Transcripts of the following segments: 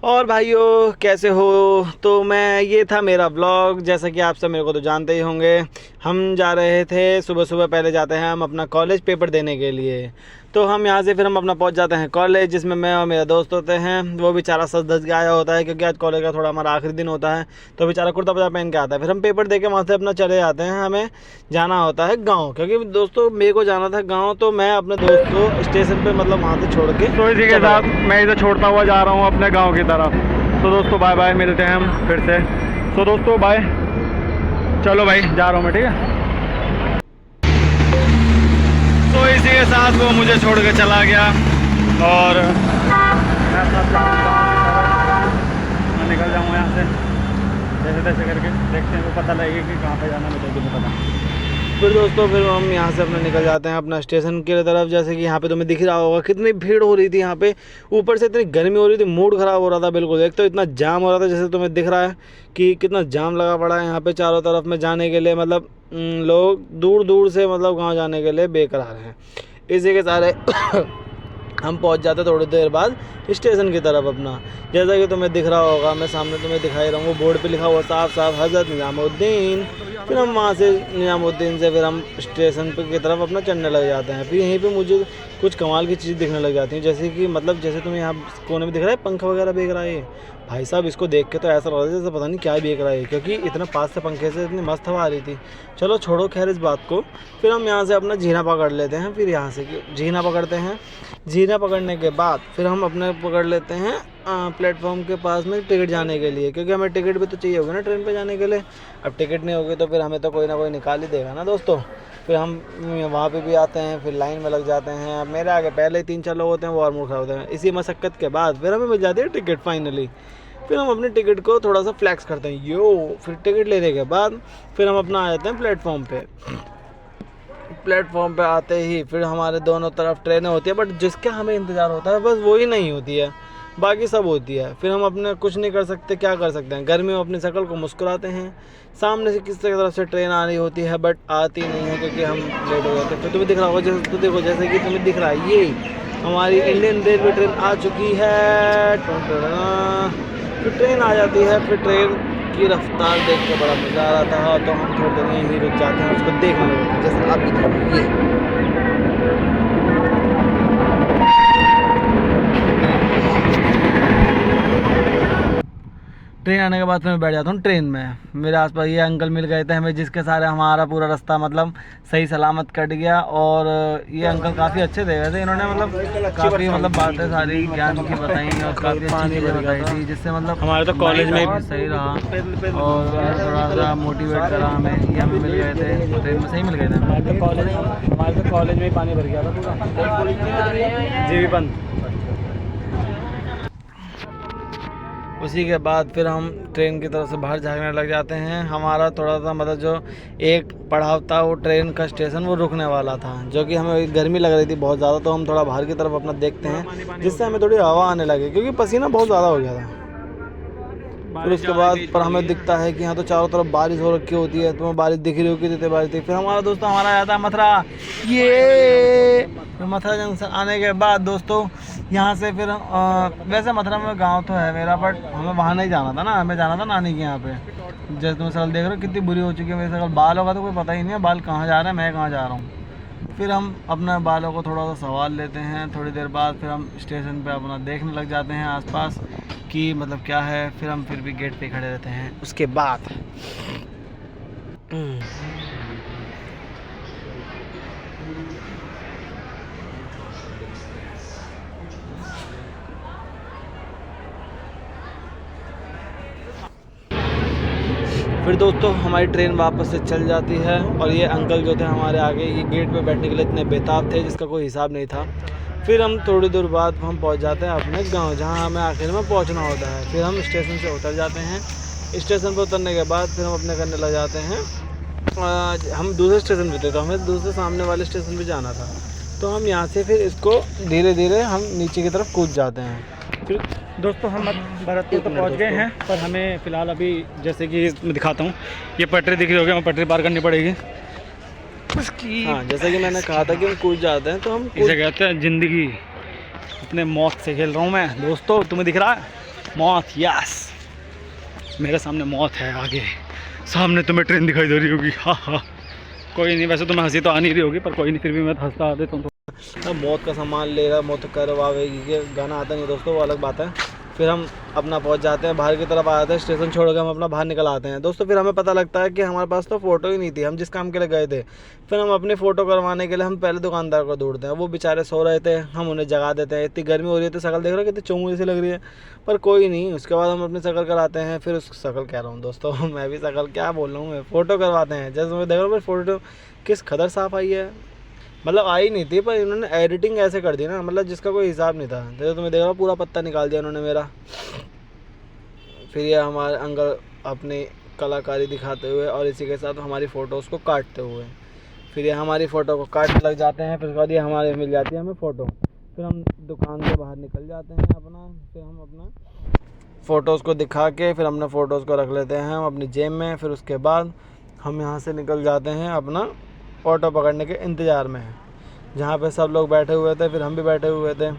और भाइयों कैसे हो। तो मैं ये था मेरा व्लॉग। जैसा कि आप सब मेरे को तो जानते ही होंगे, हम जा रहे थे सुबह सुबह। पहले जाते हैं हम अपना कॉलेज पेपर देने के लिए। तो हम यहाँ से फिर हम अपना पहुँच जाते हैं कॉलेज, जिसमें मैं और मेरा दोस्त होते हैं। वो बेचारा सज धज के आया होता है क्योंकि आज कॉलेज का थोड़ा हमारा आखिरी दिन होता है। तो बेचारा कुर्ता पजामा पहन के आता है। फिर हम पेपर दे के वहाँ से अपना चले जाते हैं। हमें जाना होता है गाँव, क्योंकि दोस्तों मेरे को जाना था गाँव। तो मैं अपने दोस्त को स्टेशन पर मतलब वहाँ से छोड़ के, तो इसी के साथ मैं इसे छोड़ता हुआ जा रहा हूँ अपने गांव की तरफ। तो दोस्तों बाय बाय, मिलते हैं हम फिर से। तो दोस्तों बाय, चलो भाई जा रहा हूँ मैं, ठीक है। तो इसी के साथ वो मुझे छोड़ के चला गया और मैं निकल जाऊँगा यहाँ से जैसे तैसे करके। देखते हैं, वो पता लगेगा कि कहाँ पे जाना, मुझे भी नहीं पता। फिर दोस्तों फिर हम यहाँ से अपना निकल जाते हैं अपना स्टेशन की तरफ। जैसे कि यहाँ पे तुम्हें दिख रहा होगा कितनी भीड़ हो रही थी यहाँ पे। ऊपर से इतनी गर्मी हो रही थी, मूड ख़राब हो रहा था बिल्कुल। एक तो इतना जाम हो रहा था, जैसे तुम्हें दिख रहा है कि कितना जाम लगा पड़ा है यहाँ पे चारों तरफ में जाने के लिए। मतलब लोग दूर दूर से मतलब गाँव जाने के लिए बेकरार हैं। इसी के सारे हम पहुंच जाते थोड़ी देर बाद स्टेशन की तरफ अपना। जैसा कि तुम्हें दिख रहा होगा, मैं सामने तुम्हें दिखाई रहा हूँ, वो बोर्ड पे लिखा हुआ साफ साफ हज़रत निज़ामुद्दीन। फिर हम वहाँ से निज़ामुद्दीन से फिर हम स्टेशन पे की तरफ अपना चढ़ने लग जाते हैं। फिर यहीं पे मुझे कुछ कमाल की चीज़ दिखने लग जाती हैं। जैसे कि मतलब जैसे तुम्हें यहाँ कोने में दिख रहा है पंखा वगैरह बेच रहा है भाई साहब। इसको देख के तो ऐसा लग रहा है जैसे पता नहीं क्या ही बेच रहा है, क्योंकि इतना पास से पंखे से इतनी मस्त हवा आ रही थी। चलो छोड़ो खैर इस बात को। फिर हम यहाँ से अपना जीना पकड़ लेते हैं। फिर यहाँ से जीना पकड़ते हैं। जीना पकड़ने के बाद फिर हम अपने पकड़ लेते हैं प्लेटफॉर्म के पास में टिकट जाने के लिए, क्योंकि हमें टिकट भी तो चाहिए होगा ना ट्रेन पे जाने के लिए। अब टिकट नहीं होगी तो फिर हमें तो कोई ना कोई निकाल ही देगा ना दोस्तों। फिर हम वहाँ पे भी आते हैं, फिर लाइन में लग जाते हैं। अब मेरे आगे पहले ही 3-4 लोग होते हैं, वो और मूर्ख होते हैं। इसी मशक्क़त के बाद फिर हमें मिल जाती है टिकट फाइनली। फिर हम अपने टिकट को थोड़ा सा फ्लैक्स करते हैं यो। फिर टिकट लेने के बाद फिर हम अपना आ जाते हैं प्लेटफॉर्म पे। प्लेटफॉर्म पे आते ही फिर हमारे दोनों तरफ ट्रेनें होती है, बट जिसका हमें इंतज़ार होता है बस वही नहीं होती है, बाकी सब होती है। फिर हम अपने कुछ नहीं कर सकते, क्या कर सकते हैं। गर्मी में अपनी शक्ल को मुस्कुराते हैं। सामने से किसी तरफ से ट्रेन आ रही होती है बट आती नहीं है क्योंकि हम लेट हो जाते हैं। फिर तुम्हें दिख रहा होगा, जैसे तो देखो जैसे कि तुम्हें दिख रहा है ये हमारी इंडियन रेलवे ट्रेन आ चुकी है। फिर ट्रेन आ जाती है। फिर ट्रेन की रफ्तार देख के बड़ा मज़ा आ रहा था। तो हम थोड़ी देर यहीं रुक जाते हैं, उसको देखने लगते हैं। जैसे आप भी देखो ये ट्रेन आने के बाद फिर मैं बैठ जाता हूँ ट्रेन में। मेरे आसपास ये अंकल मिल गए थे हमें, जिसके सारे हमारा पूरा रास्ता मतलब सही सलामत कट गया। और ये अंकल काफ़ी अच्छे थे वैसे। इन्होंने मतलब काफ़ी मतलब बातें सारी ज्ञान की बताई और काफ़ी अच्छी चीज़ें बताई थी, जिससे मतलब हमारे तो कॉलेज में भी सही रहा और थोड़ा सा मोटिवेट करा हमें। ये हमें मिल गए थे ट्रेन में, सही मिल गए थे हमारे तो कॉलेज में ही पानी भर गया था पूरा, जी भी बंद। उसी के बाद फिर हम ट्रेन की तरफ से बाहर झाँकने लग जाते हैं। हमारा थोड़ा सा मतलब जो एक पड़ाव था वो ट्रेन का स्टेशन वो रुकने वाला था, जो कि हमें गर्मी लग रही थी बहुत ज़्यादा। तो हम थोड़ा बाहर की तरफ अपना देखते हैं, जिससे हमें थोड़ी हवा आने लगे, क्योंकि पसीना बहुत ज़्यादा हो गया था। फिर उसके बाद पर हमें दिखता है कि यहाँ तो चारों तरफ बारिश हो रखी होती है। तुम्हें बारिश दिख रही होगी, कितनी बारिश थी। फिर हमारा दोस्तों हमारा जाता है मथुरा। ये मथुरा जंक्शन आने के बाद दोस्तों यहाँ से फिर वैसे मथुरा में गांव तो है मेरा, बट हमें वहाँ नहीं जाना था ना, हमें जाना था नानी के यहाँ पे। जैसे तुम शक्ल देख रहे हो कितनी बुरी हो चुकी है मेरी शक्ल। बाल होगा तो कोई पता ही नहीं है बाल कहाँ जा रहे हैं, मैं कहाँ जा रहा हूँ। फिर हम अपने बालों को थोड़ा सा संभाल लेते हैं। थोड़ी देर बाद फिर हम स्टेशन पे अपना देखने लग जाते हैं आसपास कि मतलब क्या है। फिर हम फिर भी गेट पे खड़े रहते हैं। उसके बाद फिर दोस्तों हमारी ट्रेन वापस से चल जाती है। और ये अंकल जो थे हमारे आगे, ये गेट पे बैठने के लिए इतने बेताब थे जिसका कोई हिसाब नहीं था। फिर हम थोड़ी दूर बाद हम पहुंच जाते हैं अपने गांव, जहां हमें आखिर में पहुंचना होता है। फिर हम स्टेशन से उतर जाते हैं। स्टेशन पर उतरने के बाद फिर हम अपने करने लग जाते हैं। हम दूसरे स्टेशन पे थे, तो हमें दूसरे सामने वाले स्टेशन पे जाना था। तो हम यहाँ से फिर इसको धीरे धीरे हम नीचे की तरफ कूद जाते हैं। फिर दोस्तों हम भरतपुर तो पहुँच गए हैं, पर हमें फ़िलहाल अभी जैसे कि मैं दिखाता हूँ, ये पटरी दिख रही होगी, हमें पटरी पार करनी पड़ेगी उसकी। हाँ, जैसा कि मैंने कहा था कि हम कूद जाते हैं, तो हम इसे कहते हैं ज़िंदगी। अपने मौत से खेल रहा हूँ मैं दोस्तों, तुम्हें दिख रहा है मौत, यस, मेरे सामने मौत है। आगे सामने तुम्हें ट्रेन दिखाई दे रही होगी। हाँ, कोई नहीं, वैसे तुम्हें हंसी तो आ नहीं रही होगी, पर कोई नहीं, फिर भी मैं हंसता आ देता हूँ। अब मौत का सामान लेगा, मौत करवावेगी, ये गाना आता नहीं दोस्तों, वो अलग बात है। फिर हम अपना पहुंच जाते हैं, बाहर की तरफ आ जाते हैं, स्टेशन छोड़ के हम अपना बाहर निकल आते हैं दोस्तों। फिर हमें पता लगता है कि हमारे पास तो फ़ोटो ही नहीं थी, हम जिस काम के लिए गए थे। फिर हम अपनी फ़ोटो करवाने के लिए हम पहले दुकानदार को ढूंढते हैं, वो बेचारे सो रहे थे, हम उन्हें जगा देते हैं। इतनी गर्मी हो रही है, शक्ल देख रहे हो कितनी चौंगी सी लग रही है, पर कोई नहीं। उसके बाद हम अपनी शक्ल कराते हैं, फिर उस शक्ल कह रहा हूँ दोस्तों मैं भी शक्ल क्या बोल रहा हूँ, मैं फ़ोटो करवाते हैं। जैसे मैं देख रहा हूँ फ़ोटो किस कदर साफ़ आई है, मतलब आई नहीं थी, पर इन्होंने एडिटिंग ऐसे कर दी ना, मतलब जिसका कोई हिसाब नहीं था। जैसे तुम्हें देख रहा हूँ पूरा पत्ता निकाल दिया उन्होंने मेरा। फिर ये हमारे अंकल अपनी कलाकारी दिखाते हुए और इसी के साथ हमारी फ़ोटोज़ को काटते हुए, फिर ये हमारी फ़ोटो को काटने लग जाते हैं। फिर उसके बाद ये हमारे मिल जाती है हमें फ़ोटो। फिर हम दुकान से बाहर निकल जाते हैं अपना, फिर हम अपना फ़ोटोज़ को दिखा के फिर अपने फ़ोटोज़ को रख लेते हैं हम अपनी जेब में। फिर उसके बाद हम यहाँ से निकल जाते हैं अपना ऑटो पकड़ने के इंतज़ार में, जहाँ पे सब लोग बैठे हुए थे, फिर हम भी बैठे हुए थे।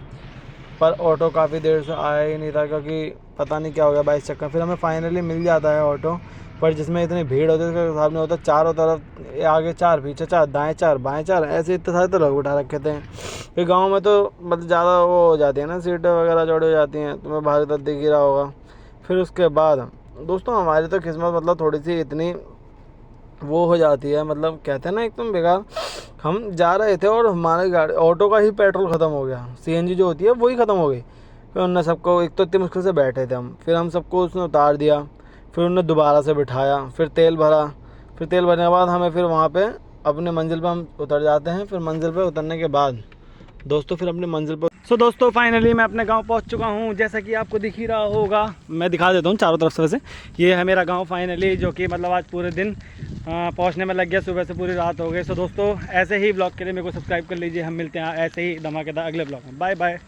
पर ऑटो काफ़ी देर से आया ही नहीं था, क्योंकि पता नहीं क्या हो गया बाइक चक्कर। फिर हमें फाइनली मिल जाता है ऑटो, पर जिसमें इतनी भीड़ होती है उसका हिसाब नहीं होता। चारों तरफ आगे 4, पीछे 4, दाएँ 4, बाएँ 4, ऐसे इतने सारे तो लोग उठा रखे थे। फिर गांव में तो मतलब ज़्यादा वो हो जाती है ना, सीटें वगैरह चौड़ी हो जाती हैं, तुम्हें बाहर तक दिख ही रहा होगा। फिर उसके बाद दोस्तों हमारी तो किस्मत मतलब थोड़ी सी इतनी वो हो जाती है, मतलब कहते हैं ना एकदम बेकार। हम जा रहे थे और हमारे गाड़ी ऑटो का ही पेट्रोल ख़त्म हो गया, सीएनजी जो होती है वही ख़त्म हो गई। फिर उन्होंने सबको, एक तो इतनी मुश्किल से बैठे थे हम, फिर हम सबको उसने उतार दिया। फिर उन्होंने दोबारा से बिठाया, फिर तेल भरा। फिर तेल भरने के बाद हमें फिर वहाँ पे अपने मंजिल पे हम उतर जाते हैं। फिर मंजिल पे उतरने के बाद दोस्तों फिर अपनी मंजिल पर सो दोस्तों फाइनली मैं अपने गांव पहुंच चुका हूं, जैसा कि आपको दिख ही रहा होगा। मैं दिखा देता हूं चारों तरफ से। वैसे ये है मेरा गांव फाइनली, जो कि मतलब आज पूरे दिन पहुंचने में लग गया, सुबह से पूरी रात हो गई। सो दोस्तों ऐसे ही ब्लॉग के लिए मेरे को सब्सक्राइब कर लीजिए। हम मिलते हैं ऐसे ही धमाकेदार अगले ब्लॉग में। Bye bye.